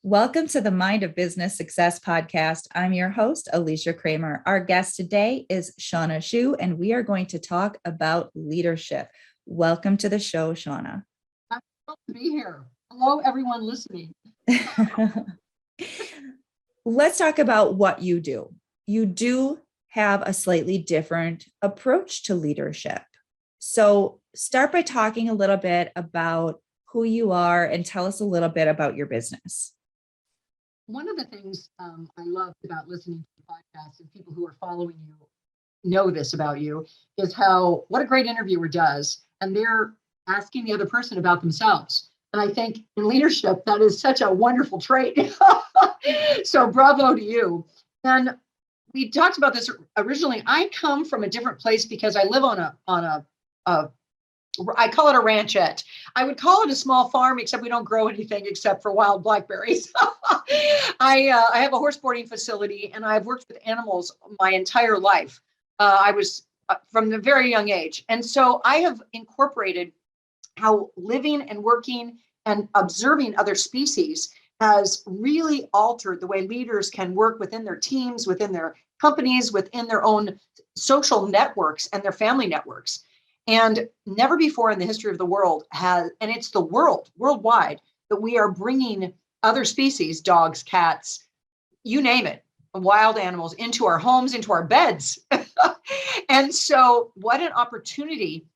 Welcome to the Mind of Business Success podcast. I'm your host, Alicia Cramer. Our guest today is Shawna Schuh, and we are going to talk about leadership. Welcome to the show, Shawna. I'm thrilled to be here. Hello, everyone listening. Let's talk about what you do. You do have a slightly different approach to leadership. So start by talking a little bit about who you are and tell us a little bit about your business. One of the things I love about listening to the podcast, and people who are following you know this about you, is what a great interviewer does. And they're asking the other person about themselves. And I think in leadership, that is such a wonderful trait. So bravo to you. And we talked about this originally. I come from a different place because I live on a I call it a ranchette. I would call it a small farm, except we don't grow anything except for wild blackberries. I have a horse boarding facility, and I've worked with animals my entire life. I was from a very young age. And so I have incorporated how living and working and observing other species has really altered the way leaders can work within their teams, within their companies, within their own social networks and their family networks. And never before in the history of the world and it's the worldwide, that we are bringing other species, dogs, cats, you name it, wild animals, into our homes, into our beds. And so what an opportunity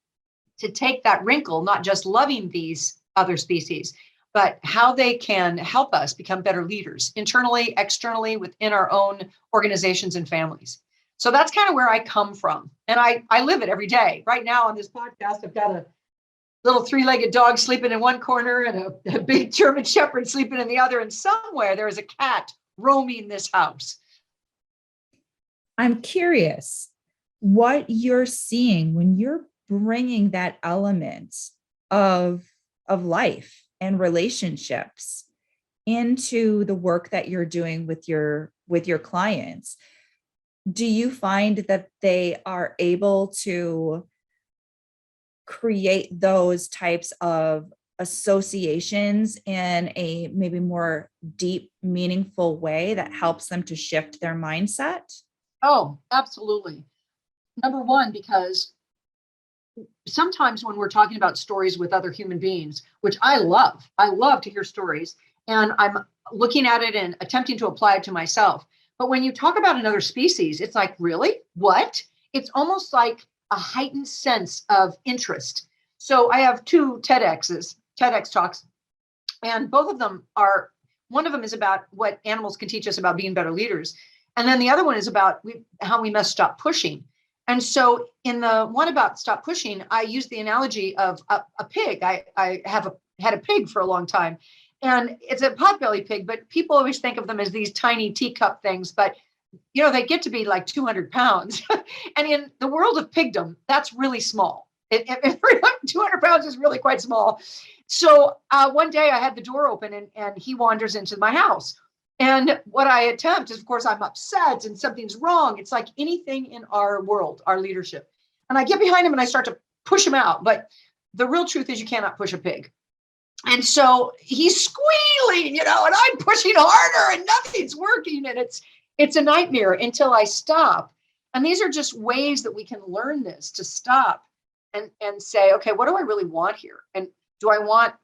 to take that wrinkle, not just loving these other species, but how they can help us become better leaders internally, externally, within our own organizations and families. So that's kind of where I come from. And I live it every day. Right now on this podcast, I've got a little three-legged dog sleeping in one corner and a big German shepherd sleeping in the other. And somewhere there is a cat roaming this house. I'm curious what you're seeing when you're bringing that element of life and relationships into the work that you're doing with your clients. Do you find that they are able to create those types of associations in a maybe more deep, meaningful way that helps them to shift their mindset? Oh, absolutely. Number one, because sometimes when we're talking about stories with other human beings, which I love to hear stories, and I'm looking at it and attempting to apply it to myself. But when you talk about another species, it's like, really? What? It's almost like a heightened sense of interest. So I have two TEDx talks, and both of them one of them is about what animals can teach us about being better leaders. And then the other one is about how we must stop pushing. And so in the one about stop pushing, I use the analogy of a pig. I had a pig for a long time. And it's a potbelly pig, but people always think of them as these tiny teacup things. But, they get to be like 200 pounds. And in the world of pigdom, that's really small. 200 pounds is really quite small. So one day I had the door open and he wanders into my house. And what I attempt is, of course, I'm upset and something's wrong. It's like anything in our world, our leadership. And I get behind him and I start to push him out. But the real truth is you cannot push a pig. And so he's squealing, and I'm pushing harder and nothing's working. And it's a nightmare until I stop. And these are just ways that we can learn this, to stop and say, okay, what do I really want here? And do I want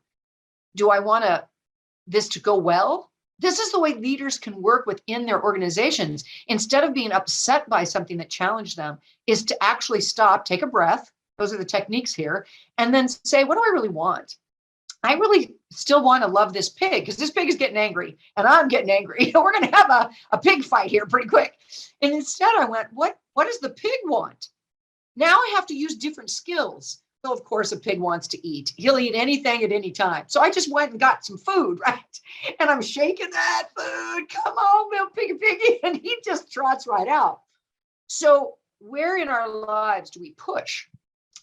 this to go well? This is the way leaders can work within their organizations. Instead of being upset by something that challenged them, is to actually stop, take a breath. Those are the techniques here. And then say, what do I really want? I really still want to love this pig because this pig is getting angry and I'm getting angry. We're going to have a pig fight here pretty quick. And instead I went, what does the pig want? Now I have to use different skills. Well, of course, a pig wants to eat. He'll eat anything at any time. So I just went and got some food, right? And I'm shaking that food. Come on, little piggy. And he just trots right out. So where in our lives do we push?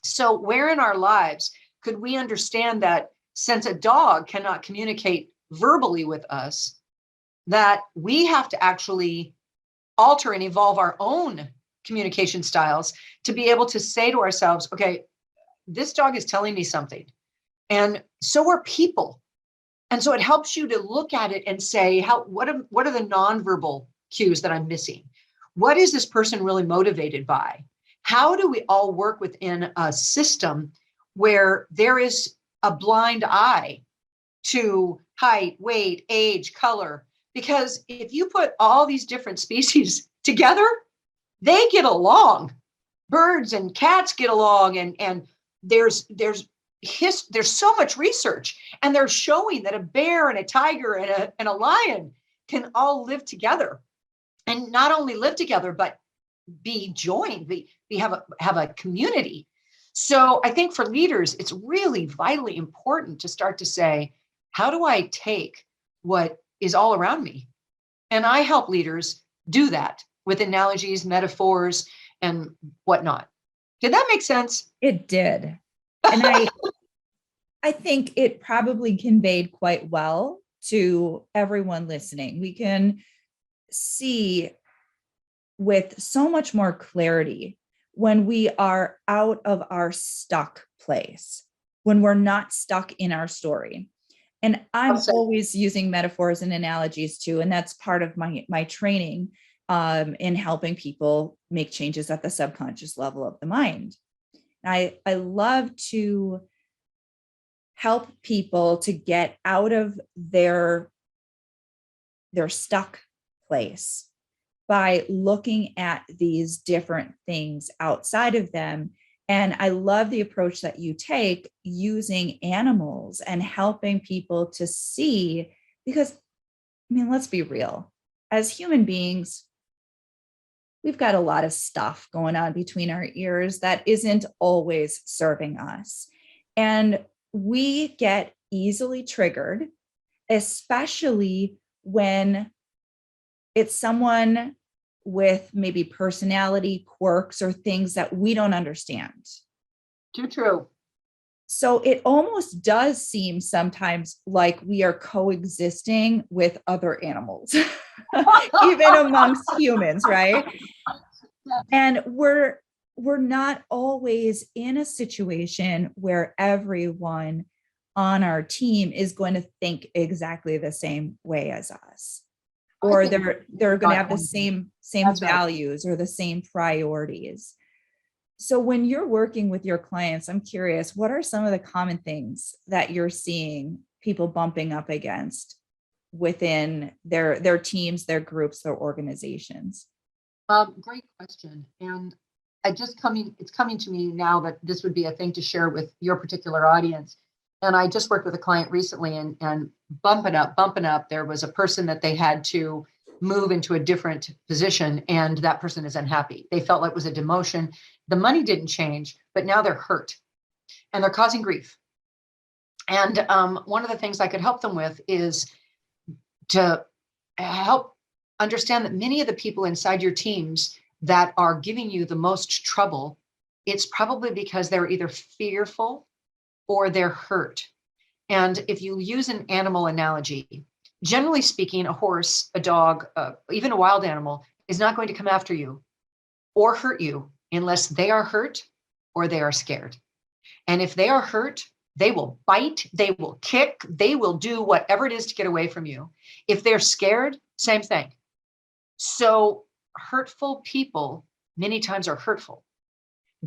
So where in our lives could we understand that since a dog cannot communicate verbally with us, that we have to actually alter and evolve our own communication styles to be able to say to ourselves, okay, this dog is telling me something. And so are people. And so it helps you to look at it and say, what are the nonverbal cues that I'm missing? What is this person really motivated by? How do we all work within a system where there is a blind eye to height, weight, age, color? Because if you put all these different species together, they get along. Birds and cats get along, and there's so much research, and they're showing that a bear and a tiger and a lion can all live together, and not only live together, but be joined. We have a community. So I think for leaders, it's really vitally important to start to say, how do I take what is all around me? And I help leaders do that with analogies, metaphors, and whatnot. Did that make sense? It did. And I think it probably conveyed quite well to everyone listening. We can see with so much more clarity when we are out of our stuck place, when we're not stuck in our story. And I'm always using metaphors and analogies too. And that's part of my training in helping people make changes at the subconscious level of the mind. I love to help people to get out of their stuck place by looking at these different things outside of them. And I love the approach that you take using animals and helping people to see, because, I mean, let's be real. As human beings, we've got a lot of stuff going on between our ears that isn't always serving us. And we get easily triggered, especially when it's someone with maybe personality quirks or things that we don't understand. Too true. So it almost does seem sometimes like we are coexisting with other animals, even amongst humans, right? And we're not always in a situation where everyone on our team is going to think exactly the same way as us, or they're going to have the same values or the same priorities. So when you're working with your clients, I'm curious, what are some of the common things that you're seeing people bumping up against within their teams, their groups, their organizations? Great question. And it's coming to me now that this would be a thing to share with your particular audience. And I just worked with a client recently, and bumping up, there was a person that they had to move into a different position, and that person is unhappy. They felt like it was a demotion. The money didn't change, but now they're hurt and they're causing grief. And one of the things I could help them with is to help understand that many of the people inside your teams that are giving you the most trouble, it's probably because they're either fearful or they're hurt. And if you use an animal analogy, generally speaking, a horse, a dog, even a wild animal is not going to come after you or hurt you unless they are hurt or they are scared. And if they are hurt, they will bite, they will kick, they will do whatever it is to get away from you. If they're scared, same thing. So hurtful people many times are hurtful.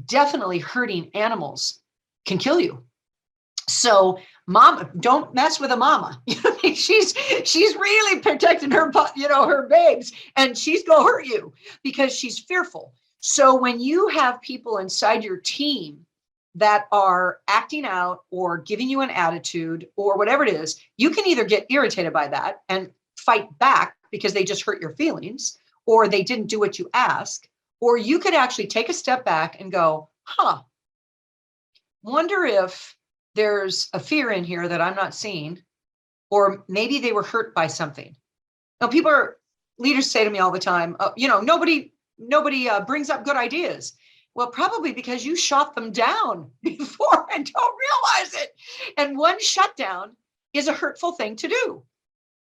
Definitely hurting animals can kill you. So mom, don't mess with a mama. She's really protecting her, her babes, and she's gonna hurt you because she's fearful. So when you have people inside your team that are acting out or giving you an attitude or whatever it is, you can either get irritated by that and fight back because they just hurt your feelings, or they didn't do what you asked, or you could actually take a step back and go, wonder if there's a fear in here that I'm not seeing, or maybe they were hurt by something. Now, leaders say to me all the time, nobody brings up good ideas. Well, probably because you shot them down before and don't realize it. And one shutdown is a hurtful thing to do,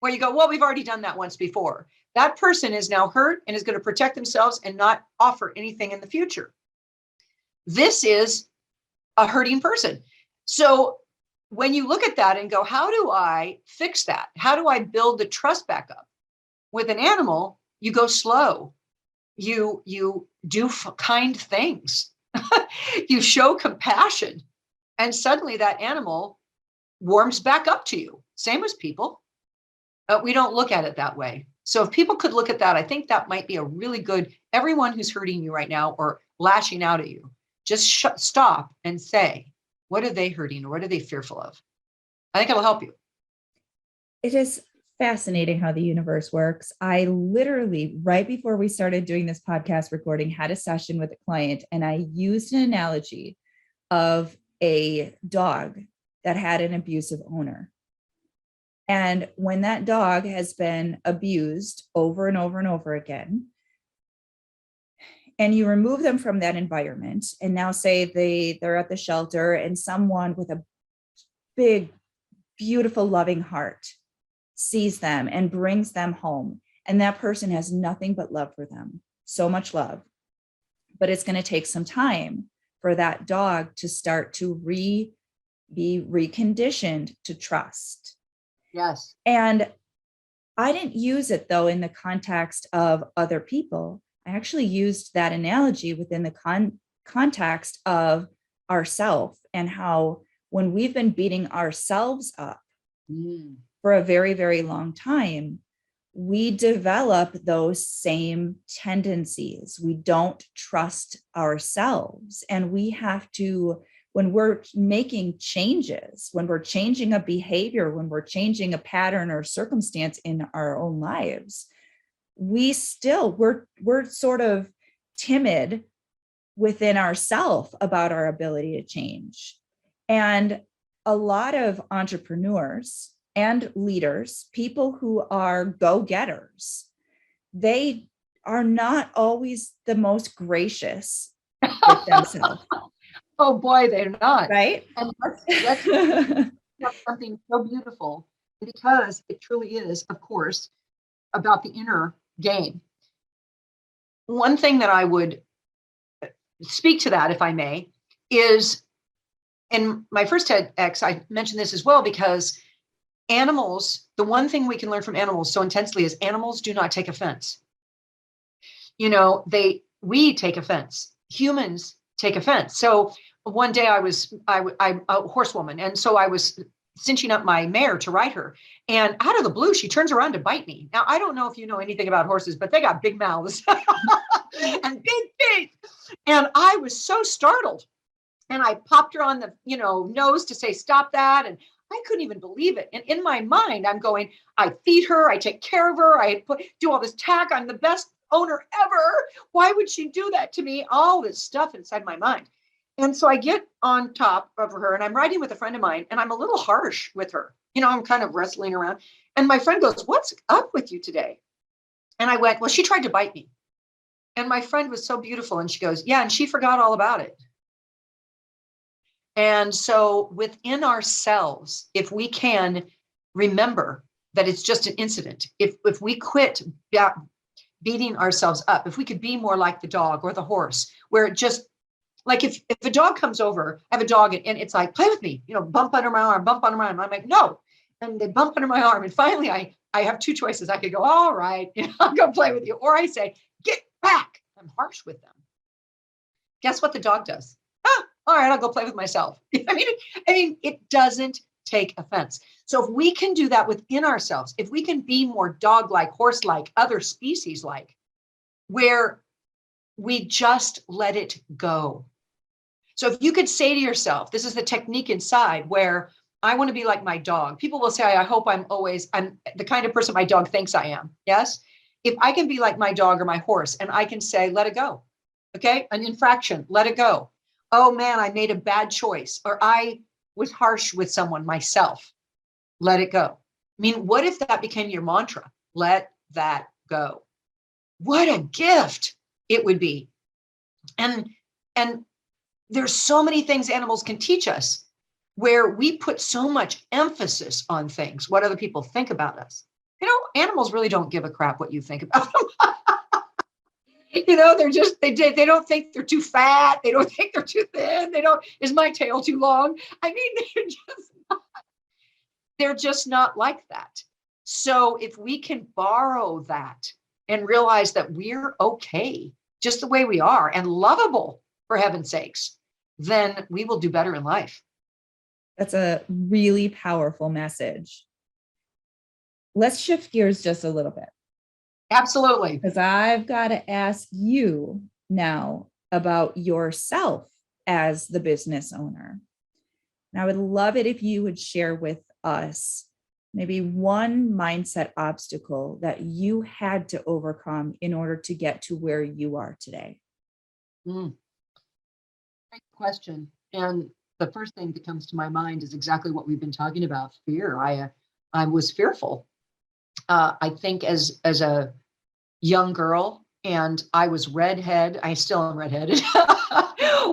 where you go, well, we've already done that once before. That person is now hurt and is going to protect themselves and not offer anything in the future. This is a hurting person. So when you look at that and go, how do I fix that? How do I build the trust back up? With an animal, you go slow. You do kind things. You show compassion. And suddenly that animal warms back up to you. Same as people. But we don't look at it that way. So if people could look at that, I think that might be a really good, everyone who's hurting you right now or lashing out at you, just stop and say, what are they hurting or what are they fearful of? I think it'll help you. It is fascinating how the universe works. I literally, right before we started doing this podcast recording, had a session with a client, and I used an analogy of a dog that had an abusive owner. And when that dog has been abused over and over and over again, and you remove them from that environment, and now say they're at the shelter and someone with a big, beautiful, loving heart sees them and brings them home, and that person has nothing but love for them, so much love. But it's going to take some time for that dog to start to be reconditioned to trust. Yes. And I didn't use it, though, in the context of other people. I actually used that analogy within the context of ourself, and how when we've been beating ourselves up for a very, very long time, we develop those same tendencies. We don't trust ourselves. And we have to, when we're making changes, when we're changing a behavior, when we're changing a pattern or circumstance in our own lives, we're sort of timid within ourselves about our ability to change. And a lot of entrepreneurs and leaders, people who are go-getters, they are not always the most gracious with themselves. Oh boy, they're not. Right? And that's something so beautiful, because it truly is, of course, about the inner game. One thing that I would speak to that, if I may, is in my first TEDx, I mentioned this as well, because animals, the one thing we can learn from animals so intensely is animals do not take offense. We take offense. Humans take offense. So one day I'm a horsewoman, and so I was cinching up my mare to ride her, and out of the blue, she turns around to bite me. Now, I don't know if you know anything about horses, but they got big mouths and big teeth. And I was so startled. And I popped her on the, nose to say, stop that. And I couldn't even believe it. And in my mind, I'm going, I feed her, I take care of her, do all this tack. I'm the best owner ever. Why would she do that to me? All this stuff inside my mind. And so I get on top of her, and I'm riding with a friend of mine, and I'm a little harsh with her. I'm kind of wrestling around. And my friend goes, what's up with you today? And I went, well, she tried to bite me. And my friend was so beautiful. And she goes, yeah, and she forgot all about it. And so within ourselves, if we can remember that it's just an incident, if we quit beating ourselves up, if we could be more like the dog or the horse, where it just, like if a dog comes over, I have a dog, and it's like, play with me, bump under my arm, bump under my arm. I'm like, no. And they bump under my arm. And finally, I have two choices. I could go, all right, I'll go play with you. Or I say, get back. I'm harsh with them. Guess what the dog does? All right, I'll go play with myself. I mean, it doesn't take offense. So if we can do that within ourselves, if we can be more dog-like, horse-like, other species-like, where we just let it go. So if you could say to yourself, this is the technique inside, where I want to be like my dog. People will say, I hope I'm the kind of person my dog thinks I am. Yes. If I can be like my dog or my horse, and I can say, let it go. Okay. An infraction, let it go. Oh man, I made a bad choice, or I was harsh with someone myself. Let it go. I mean, what if that became your mantra? Let that go. What a gift it would be. And there's so many things animals can teach us, where we put so much emphasis on things, what other people think about us. Animals really don't give a crap what you think about them. They're just, they don't think they're too fat. They don't think they're too thin. Is my tail too long? I mean, they're just not. They're just not like that. So if we can borrow that and realize that we're okay just the way we are and lovable, for heaven's sakes, then we will do better in life. That's a really powerful message. Let's shift gears just a little bit. Absolutely. Because I've got to ask you now about yourself as the business owner. And I would love it if you would share with us maybe one mindset obstacle that you had to overcome in order to get to where you are today. Great question. And the first thing that comes to my mind is exactly what we've been talking about, fear. I was fearful. I think as a young girl, and I was redhead. I still am redheaded.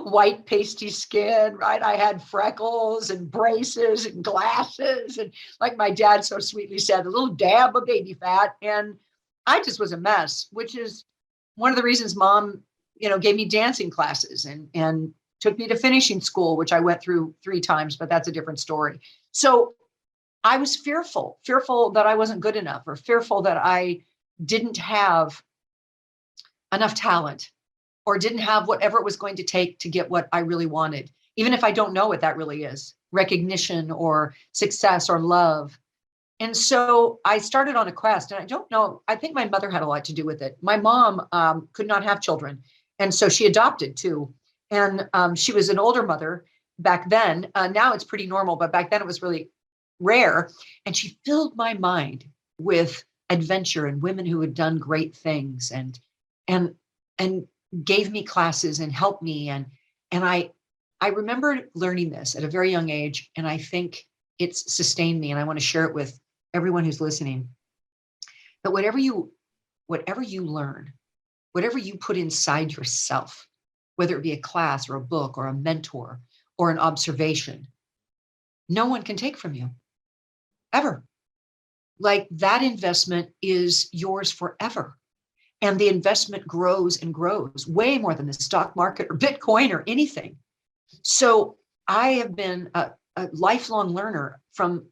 White pasty skin, right? I had freckles and braces and glasses, and like my dad so sweetly said, a little dab of baby fat. And I just was a mess, which is one of the reasons mom, gave me dancing classes and took me to finishing school, which I went through 3 times, but that's a different story. So I was fearful that I wasn't good enough, or fearful that I didn't have enough talent, or didn't have whatever it was going to take to get what I really wanted, even if I don't know what that really is, recognition or success or love. And so I started on a quest, and I don't know, I think my mother had a lot to do with it. My mom could not have children, and so she adopted too. And she was an older mother back then. Now it's pretty normal, but back then it was really rare. And she filled my mind with adventure and women who had done great things, and gave me classes and helped me. And I remember learning this at a very young age, and I think it's sustained me. And I want to share it with everyone who's listening, that whatever you learn, whatever you put inside yourself, whether it be a class or a book or a mentor or an observation, no one can take from you ever. Like, that investment is yours forever. And the investment grows and grows, way more than the stock market or Bitcoin or anything. So I have been a lifelong learner, from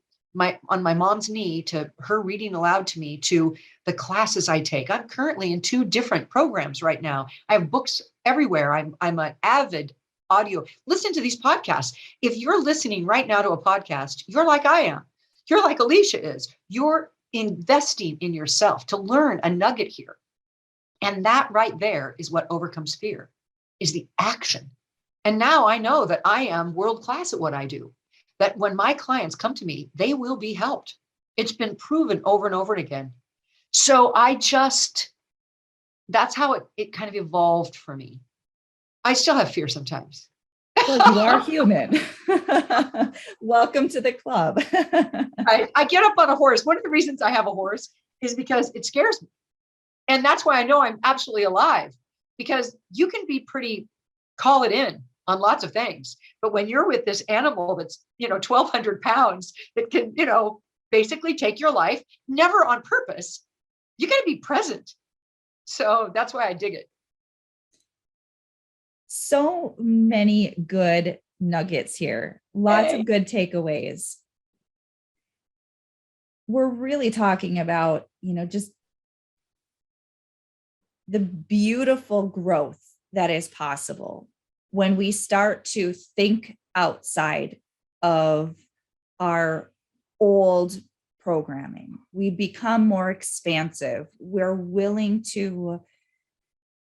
on my mom's knee to her reading aloud to me, to the classes I take. I'm currently in 2 different programs right now. I have books everywhere. I'm an avid audio. Listen to these podcasts. If you're listening right now to a podcast, you're like I am. You're like Alicia is. You're investing in yourself to learn a nugget here. And that right there is what overcomes fear, is the action. And now I know that I am world class at what I do, that when my clients come to me, they will be helped. It's been proven over and over again. So that's how it kind of evolved for me. I still have fear sometimes. Well, you are human. Welcome to the club. I get up on a horse. One of the reasons I have a horse is because it scares me. And that's why I know I'm absolutely alive, because you can be pretty call it in on lots of things. But when you're with this animal that's, 1,200 pounds, that can, basically take your life, never on purpose, you got to be present. So that's why I dig it. So many good nuggets here. Lots of good takeaways. We're really talking about, just the beautiful growth that is possible when we start to think outside of our old programming. We become more expansive. We're willing to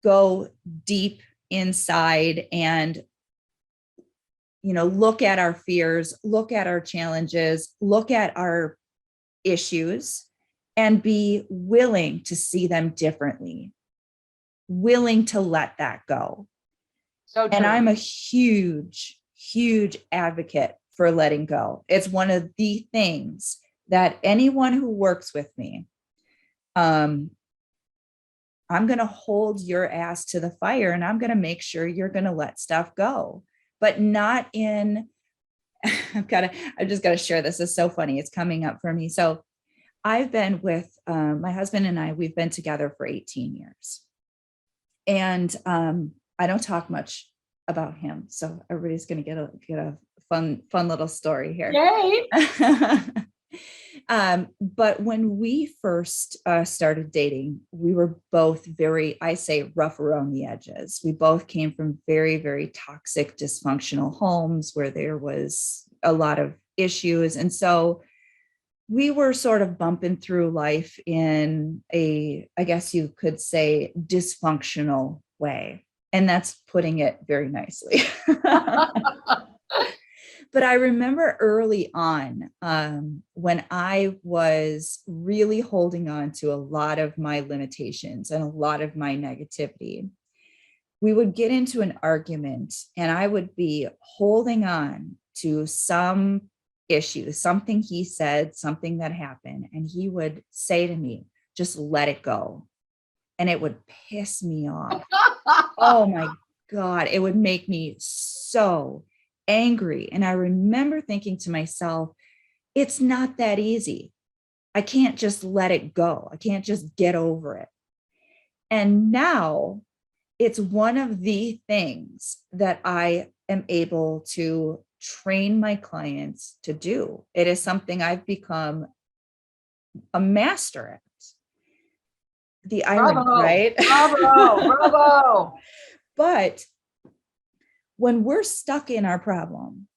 go deep inside and, look at our fears, look at our challenges, look at our issues, and be willing to see them differently, willing to let that go. So true. And I'm a huge, huge advocate for letting go. It's one of the things that anyone who works with me, I'm going to hold your ass to the fire, and I'm going to make sure you're going to let stuff go, but not in, I just got to share this. It's so funny. It's coming up for me. So I've been with my husband and we've been together for 18 years. And I don't talk much about him. So everybody's going to get a fun little story here. Yay! But when we first started dating, we were both very, I say, rough around the edges. We both came from very, very toxic, dysfunctional homes where there was a lot of issues. And so we were sort of bumping through life in a, I guess you could say, dysfunctional way. And that's putting it very nicely. But I remember early on when I was really holding on to a lot of my limitations and a lot of my negativity, we would get into an argument and I would be holding on to some issue, something he said, something that happened. And he would say to me, just let it go. And it would piss me off. Oh my God, it would make me so angry. And I remember thinking to myself, it's not that easy. I can't just let it go. I can't just get over it. And now it's one of the things that I am able to train my clients to do. It is something I've become a master at. The irony, Bravo, right? bravo, bravo. But when we're stuck in our problem,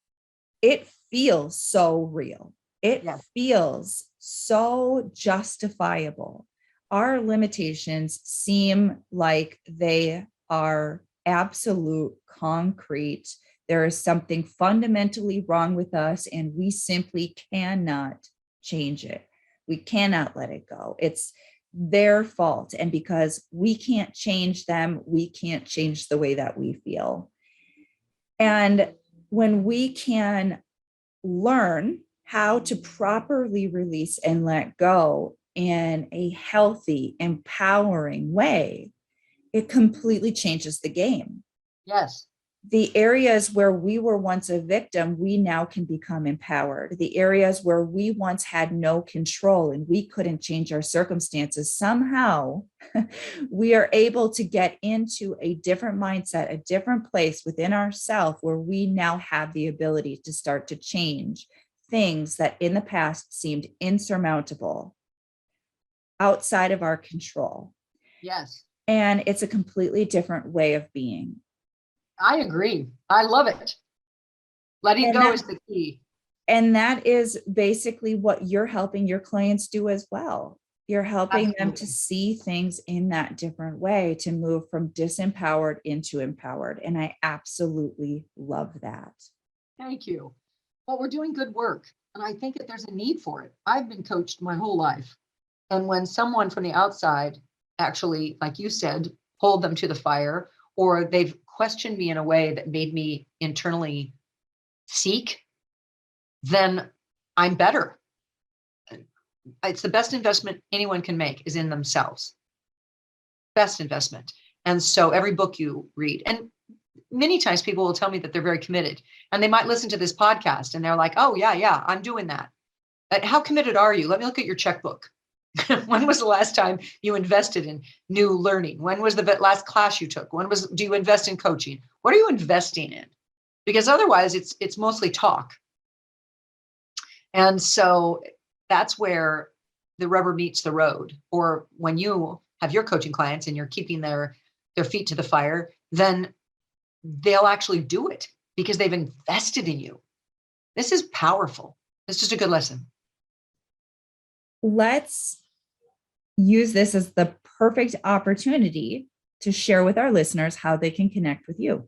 it feels so real. It feels so justifiable. Our limitations seem like they are absolute concrete. There is something fundamentally wrong with us, and we simply cannot change it. We cannot let it go. It's their fault. And because we can't change them, we can't change the way that we feel. And when we can learn how to properly release and let go in a healthy, empowering way, it completely changes the game. Yes. The areas where we were once a victim, we now can become empowered. The areas where we once had no control and we couldn't change our circumstances, somehow we are able to get into a different mindset, a different place within ourselves where we now have the ability to start to change things that in the past seemed insurmountable, outside of our control. Yes. And it's a completely different way of being. I agree. I love it. Letting go is the key. And that is basically what you're helping your clients do as well. You're helping them to see things in that different way, to move from disempowered into empowered. And I absolutely love that. Thank you. Well, we're doing good work. And I think that there's a need for it. I've been coached my whole life. And when someone from the outside actually, like you said, hold them to the fire, or they've questioned me in a way that made me internally seek, then I'm better. It's the best investment anyone can make is in themselves. Best investment. And so every book you read, and many times people will tell me that they're very committed and they might listen to this podcast and they're like, oh yeah, I'm doing that. But how committed are you? Let me look at your checkbook. When was the last time you invested in new learning? When was the last class you took? Do you invest in coaching? What are you investing in? Because otherwise it's mostly talk. And so that's where the rubber meets the road. Or when you have your coaching clients and you're keeping their feet to the fire, then they'll actually do it because they've invested in you. This is powerful. It's just a good lesson. Let's use this as the perfect opportunity to share with our listeners how they can connect with you.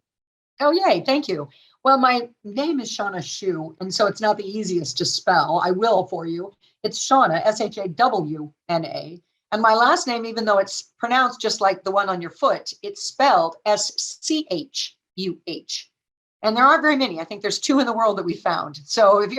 Oh, yay. Thank you. Well, my name is Shawna Schuh, and so it's not the easiest to spell. I will for you. It's Shawna, Shawna. And my last name, even though it's pronounced just like the one on your foot, it's spelled Schuh. And there aren't very many. I think there's 2 in the world that we found. So if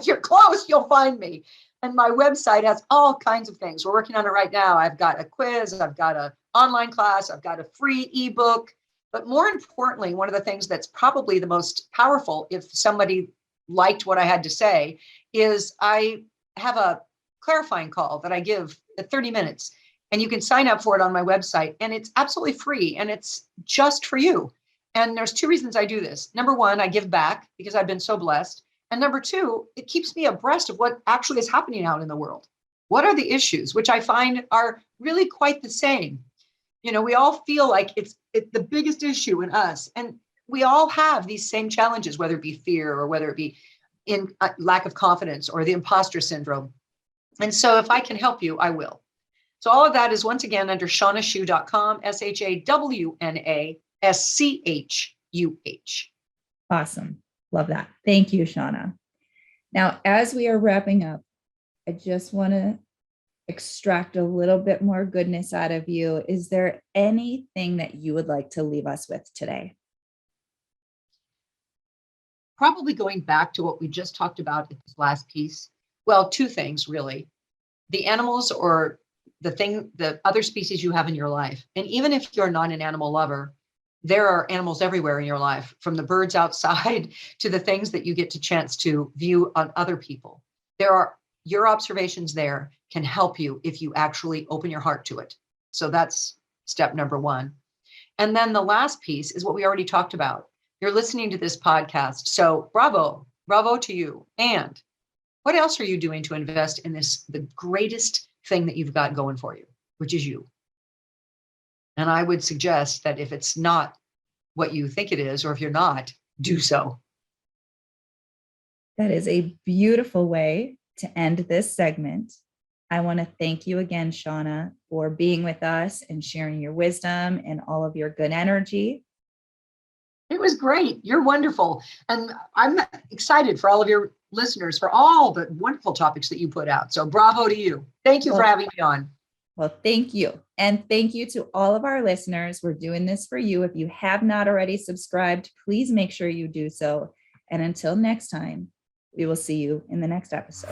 you're close, you'll find me. And my website has all kinds of things. We're working on it right now. I've got a quiz, I've got an online class, I've got a free ebook. But more importantly, one of the things that's probably the most powerful, if somebody liked what I had to say, is I have a clarifying call that I give at 30 minutes. And you can sign up for it on my website. And it's absolutely free. And it's just for you. And there's 2 reasons I do this. Number 1, I give back because I've been so blessed. And number two, it keeps me abreast of what actually is happening out in the world. What are the issues, which I find are really quite the same. We all feel like it's the biggest issue in us. And we all have these same challenges, whether it be fear or whether it be in lack of confidence or the imposter syndrome. And so if I can help you, I will. So all of that is once again under shawnaschuh.com, SHAWNASCHUH. Awesome. Love that. Thank you, Shawna. Now, as we are wrapping up, I just want to extract a little bit more goodness out of you. Is there anything that you would like to leave us with today? Probably going back to what we just talked about in this last piece. Well, two things really. The animals or the other species you have in your life. And even if you're not an animal lover, there are animals everywhere in your life, from the birds outside to the things that you get to chance to view on other people. Your observations there can help you if you actually open your heart to it. So that's step number one. And then the last piece is what we already talked about. You're listening to this podcast. So bravo to you. And what else are you doing to invest in the greatest thing that you've got going for you, which is you? And I would suggest that if it's not what you think it is, or if you're not, do so. That is a beautiful way to end this segment. I want to thank you again, Shawna, for being with us and sharing your wisdom and all of your good energy. It was great. You're wonderful. And I'm excited for all of your listeners for all the wonderful topics that you put out. So bravo to you. Thank you for having me on. Well, thank you. And thank you to all of our listeners. We're doing this for you. If you have not already subscribed, please make sure you do so. And until next time, we will see you in the next episode.